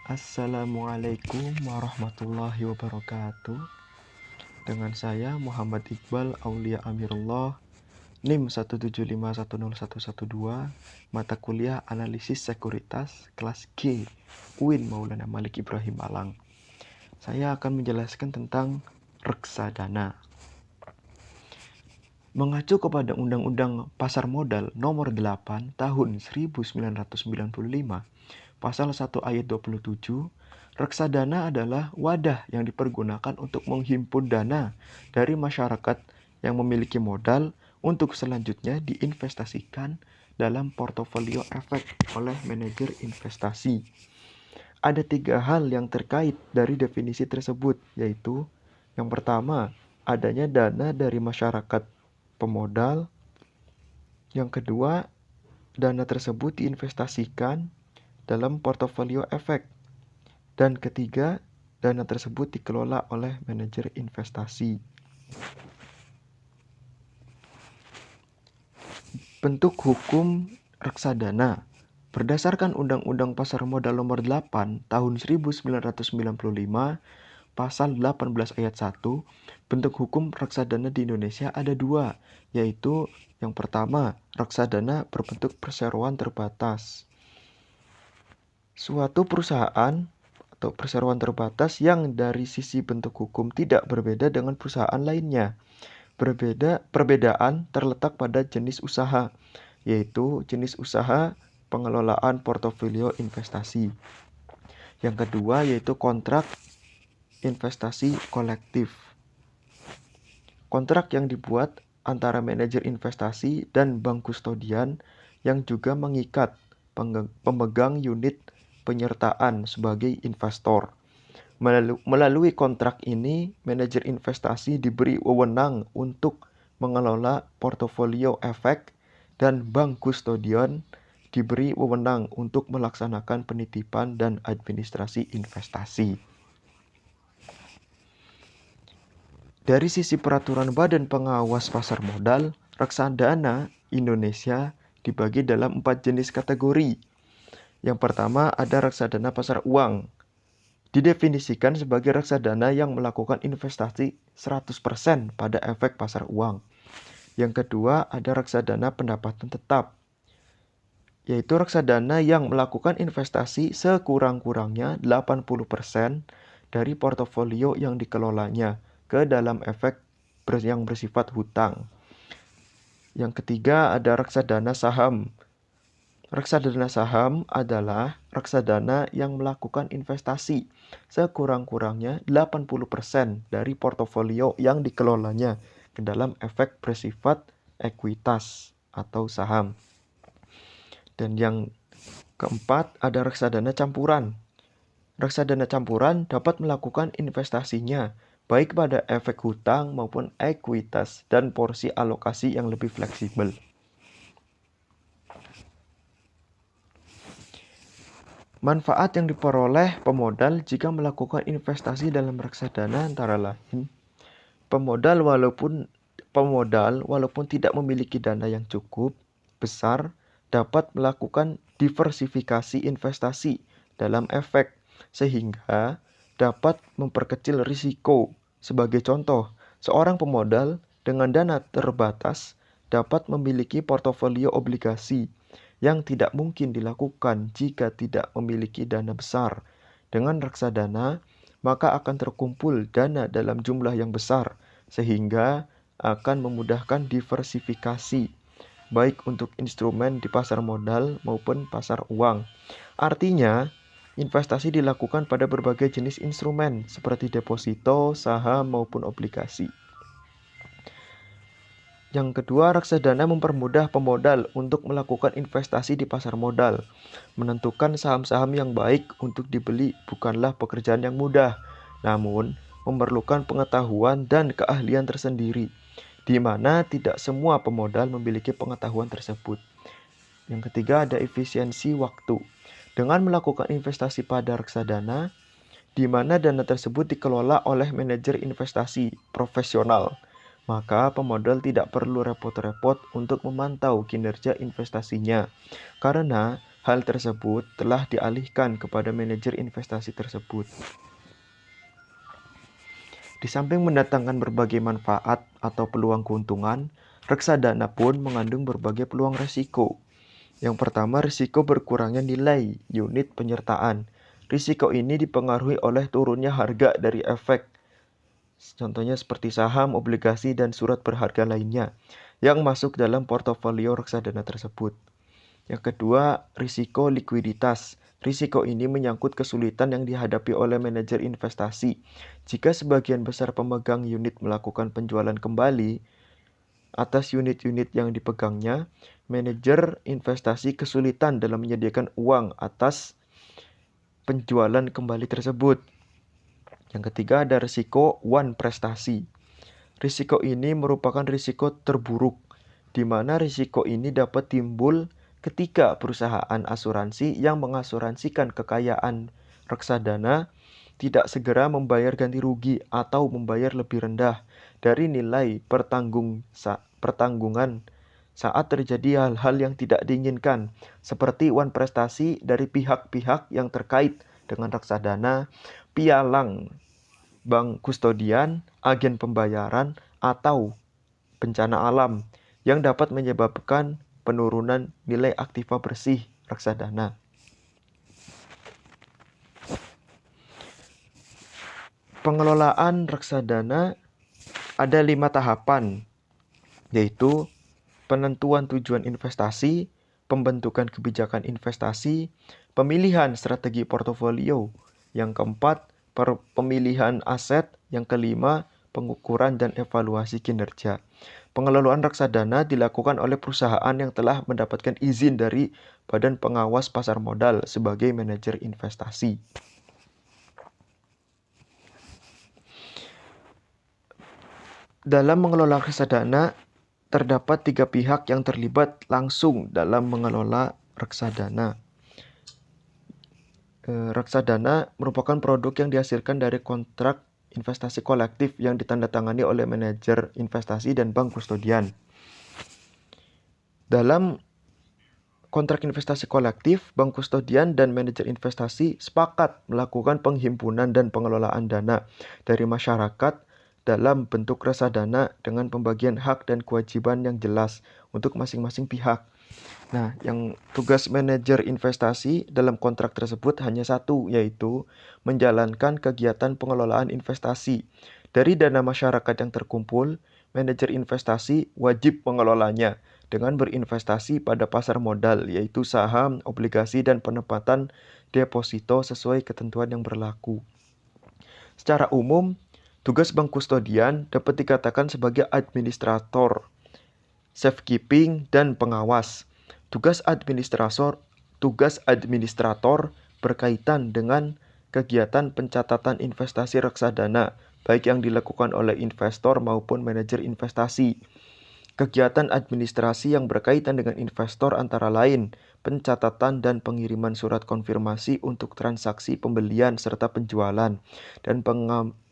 Assalamualaikum warahmatullahi wabarakatuh. Dengan saya Muhammad Iqbal Aulia Amirullah, NIM 175101112, mata kuliah Analisis Sekuritas, kelas G, UIN Maulana Malik Ibrahim Malang. Saya akan menjelaskan tentang reksadana. Mengacu kepada Undang-Undang Pasar Modal Nomor 8 Tahun 1995, Pasal 1 ayat 27, reksadana adalah wadah yang dipergunakan untuk menghimpun dana dari masyarakat yang memiliki modal untuk selanjutnya diinvestasikan dalam portofolio efek oleh manajer investasi. Ada 3 hal yang terkait dari definisi tersebut, yaitu yang pertama, adanya dana dari masyarakat pemodal. Yang kedua, dana tersebut diinvestasikan dalam portofolio efek. Dan ketiga, dana tersebut dikelola oleh manajer investasi. Bentuk hukum reksadana. Berdasarkan Undang-Undang Pasar Modal Nomor 8 Tahun 1995, Pasal 18 ayat 1, bentuk hukum reksadana di Indonesia ada 2, yaitu yang pertama, reksadana berbentuk perseroan terbatas. Suatu perusahaan atau perseroan terbatas yang dari sisi bentuk hukum tidak berbeda dengan perusahaan lainnya. Perbedaan terletak pada jenis usaha, yaitu jenis usaha pengelolaan portofolio investasi. Yang kedua yaitu kontrak investasi kolektif. Kontrak yang dibuat antara manajer investasi dan bank kustodian yang juga mengikat pemegang unit penyertaan sebagai investor. Melalui kontrak ini, manajer investasi diberi wewenang untuk mengelola portofolio efek dan bank kustodian diberi wewenang untuk melaksanakan penitipan dan administrasi investasi. Dari sisi peraturan Badan Pengawas Pasar Modal, reksadana Indonesia dibagi dalam 4 jenis kategori. Yang pertama ada reksadana pasar uang. Didefinisikan sebagai reksadana yang melakukan investasi 100% pada efek pasar uang. Yang kedua ada reksadana pendapatan tetap, yaitu reksadana yang melakukan investasi sekurang-kurangnya 80% dari portofolio yang dikelolanya ke dalam efek yang bersifat hutang. Yang ketiga ada reksadana saham. Reksadana saham adalah reksadana yang melakukan investasi sekurang-kurangnya 80% dari portofolio yang dikelolanya ke dalam efek bersifat ekuitas atau saham. Dan yang keempat ada reksadana campuran. Reksadana campuran dapat melakukan investasinya baik pada efek hutang maupun ekuitas dan porsi alokasi yang lebih fleksibel. Manfaat yang diperoleh pemodal jika melakukan investasi dalam reksadana antara lain, pemodal walaupun tidak memiliki dana yang cukup besar dapat melakukan diversifikasi investasi dalam efek sehingga dapat memperkecil risiko. Sebagai contoh, seorang pemodal dengan dana terbatas dapat memiliki portofolio obligasi yang tidak mungkin dilakukan jika tidak memiliki dana besar. Dengan reksadana, maka akan terkumpul dana dalam jumlah yang besar, sehingga akan memudahkan diversifikasi, baik untuk instrumen di pasar modal maupun pasar uang. Artinya, investasi dilakukan pada berbagai jenis instrumen, seperti deposito, saham, maupun obligasi. Yang kedua, reksadana mempermudah pemodal untuk melakukan investasi di pasar modal. Menentukan saham-saham yang baik untuk dibeli bukanlah pekerjaan yang mudah, namun memerlukan pengetahuan dan keahlian tersendiri, di mana tidak semua pemodal memiliki pengetahuan tersebut. Yang ketiga, ada efisiensi waktu. Dengan melakukan investasi pada reksadana, di mana dana tersebut dikelola oleh manajer investasi profesional, maka pemodal tidak perlu repot-repot untuk memantau kinerja investasinya, karena hal tersebut telah dialihkan kepada manajer investasi tersebut. Di samping mendatangkan berbagai manfaat atau peluang keuntungan, reksadana pun mengandung berbagai peluang risiko. Yang pertama, risiko berkurangnya nilai unit penyertaan. Risiko ini dipengaruhi oleh turunnya harga dari efek, contohnya seperti saham, obligasi, dan surat berharga lainnya yang masuk dalam portofolio reksadana tersebut. Yang kedua, risiko likuiditas. Risiko ini menyangkut kesulitan yang dihadapi oleh manajer investasi. Jika sebagian besar pemegang unit melakukan penjualan kembali atas unit-unit yang dipegangnya, manajer investasi kesulitan dalam menyediakan uang atas penjualan kembali tersebut. Yang ketiga, ada risiko wan prestasi. Risiko ini merupakan risiko terburuk, di mana risiko ini dapat timbul ketika perusahaan asuransi yang mengasuransikan kekayaan reksadana tidak segera membayar ganti rugi atau membayar lebih rendah dari nilai pertanggungan saat terjadi hal-hal yang tidak diinginkan, seperti wan prestasi dari pihak-pihak yang terkait dengan reksadana, pialang bank kustodian, agen pembayaran, atau bencana alam yang dapat menyebabkan penurunan nilai aktiva bersih reksadana. Pengelolaan reksadana ada 5 tahapan, yaitu penentuan tujuan investasi, pembentukan kebijakan investasi, pemilihan strategi portofolio, yang keempat, pemilihan aset, yang kelima, pengukuran dan evaluasi kinerja. Pengelolaan reksadana dilakukan oleh perusahaan yang telah mendapatkan izin dari Badan Pengawas Pasar Modal sebagai manajer investasi. Dalam mengelola reksadana, terdapat 3 pihak yang terlibat langsung dalam mengelola reksadana. Reksadana merupakan produk yang dihasilkan dari kontrak investasi kolektif yang ditandatangani oleh manajer investasi dan bank kustodian. Dalam kontrak investasi kolektif, bank kustodian dan manajer investasi sepakat melakukan penghimpunan dan pengelolaan dana dari masyarakat dalam bentuk reksadana dengan pembagian hak dan kewajiban yang jelas untuk masing-masing pihak. Nah, yang tugas manajer investasi dalam kontrak tersebut hanya satu, yaitu menjalankan kegiatan pengelolaan investasi. Dari dana masyarakat yang terkumpul, manajer investasi wajib mengelolanya dengan berinvestasi pada pasar modal, yaitu saham, obligasi, dan penempatan deposito sesuai ketentuan yang berlaku. Secara umum, tugas bank kustodian dapat dikatakan sebagai administrator, safekeeping, dan pengawas. Tugas administrator berkaitan dengan kegiatan pencatatan investasi reksadana, baik yang dilakukan oleh investor maupun manajer investasi. Kegiatan administrasi yang berkaitan dengan investor antara lain pencatatan dan pengiriman surat konfirmasi untuk transaksi pembelian serta penjualan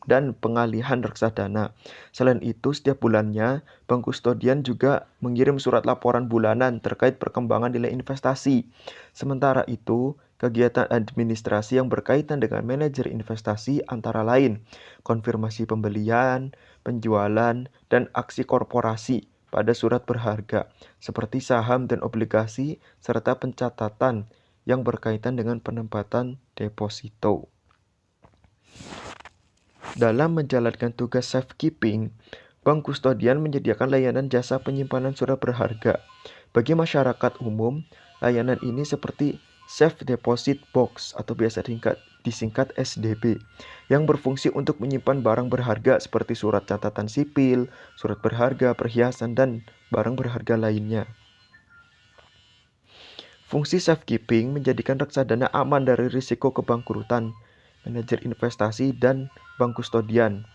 dan pengalihan reksadana. Selain itu, setiap bulannya, bank kustodian juga mengirim surat laporan bulanan terkait perkembangan nilai investasi. Sementara itu, kegiatan administrasi yang berkaitan dengan manajer investasi antara lain konfirmasi pembelian, penjualan, dan aksi korporasi pada surat berharga, seperti saham dan obligasi, serta pencatatan yang berkaitan dengan penempatan deposito. Dalam menjalankan tugas safekeeping, bank kustodian menyediakan layanan jasa penyimpanan surat berharga. Bagi masyarakat umum, layanan ini seperti Safe Deposit Box atau biasa disingkat SDB, yang berfungsi untuk menyimpan barang berharga seperti surat catatan sipil, surat berharga, perhiasan, dan barang berharga lainnya. Fungsi safekeeping menjadikan reksadana aman dari risiko kebangkrutan manajer investasi dan bank kustodian.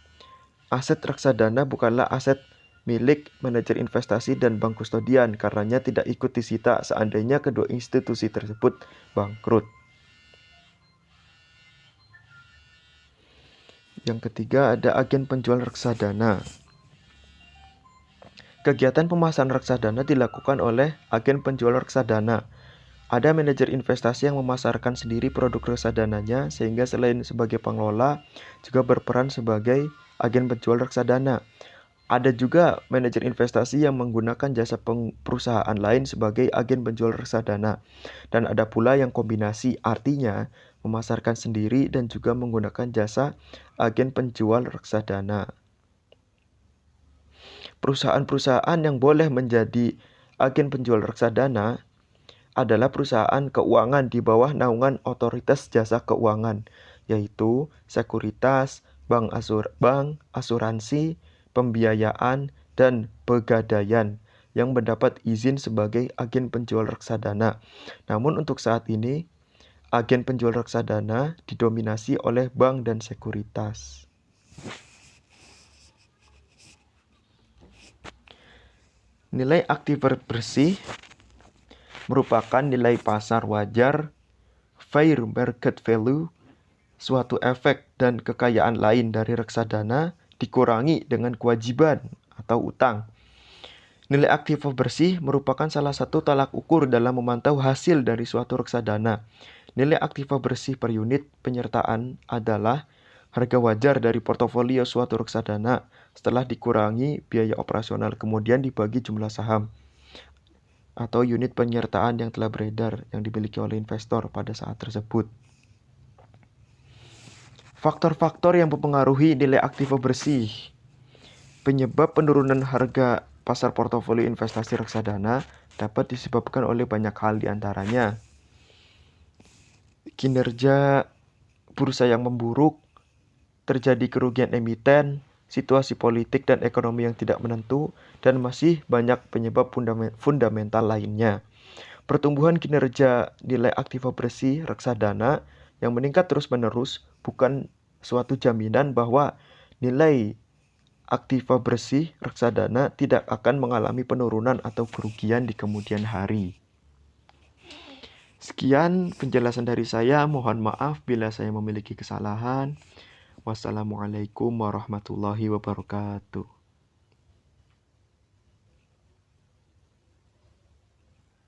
Aset reksadana bukanlah aset milik manajer investasi dan bank kustodian, karenanya tidak ikut disita seandainya kedua institusi tersebut bangkrut. Yang ketiga, ada agen penjual reksadana. Kegiatan pemasaran reksadana dilakukan oleh agen penjual reksadana. Ada manajer investasi yang memasarkan sendiri produk reksadananya sehingga selain sebagai pengelola juga berperan sebagai agen penjual reksadana. Ada juga manajer investasi yang menggunakan jasa perusahaan lain sebagai agen penjual reksadana. Dan ada pula yang kombinasi, artinya memasarkan sendiri dan juga menggunakan jasa agen penjual reksadana. Perusahaan-perusahaan yang boleh menjadi agen penjual reksadana adalah perusahaan keuangan di bawah naungan otoritas jasa keuangan, yaitu sekuritas, bank, asuransi, pembiayaan, dan pegadaian yang mendapat izin sebagai agen penjual reksadana. Namun untuk saat ini, agen penjual reksadana didominasi oleh bank dan sekuritas. Nilai aktif bersih merupakan nilai pasar wajar, fair market value, suatu efek dan kekayaan lain dari reksadana dikurangi dengan kewajiban atau utang. Nilai aktif bersih merupakan salah satu tolak ukur dalam memantau hasil dari suatu reksadana. Nilai aktif bersih per unit penyertaan adalah harga wajar dari portofolio suatu reksadana setelah dikurangi biaya operasional kemudian dibagi jumlah saham atau unit penyertaan yang telah beredar yang dimiliki oleh investor pada saat tersebut. Faktor-faktor yang mempengaruhi nilai aktif bersih. Penyebab penurunan harga pasar portofolio investasi reksadana dapat disebabkan oleh banyak hal, diantaranya kinerja bursa yang memburuk, terjadi kerugian emiten, situasi politik dan ekonomi yang tidak menentu, dan masih banyak penyebab fundamental lainnya. Pertumbuhan kinerja nilai aktif bersih reksadana yang meningkat terus-menerus bukan suatu jaminan bahwa nilai aktif bersih reksadana tidak akan mengalami penurunan atau kerugian di kemudian hari. Sekian penjelasan dari saya, mohon maaf bila saya memiliki kesalahan. Wassalamualaikum warahmatullahi wabarakatuh.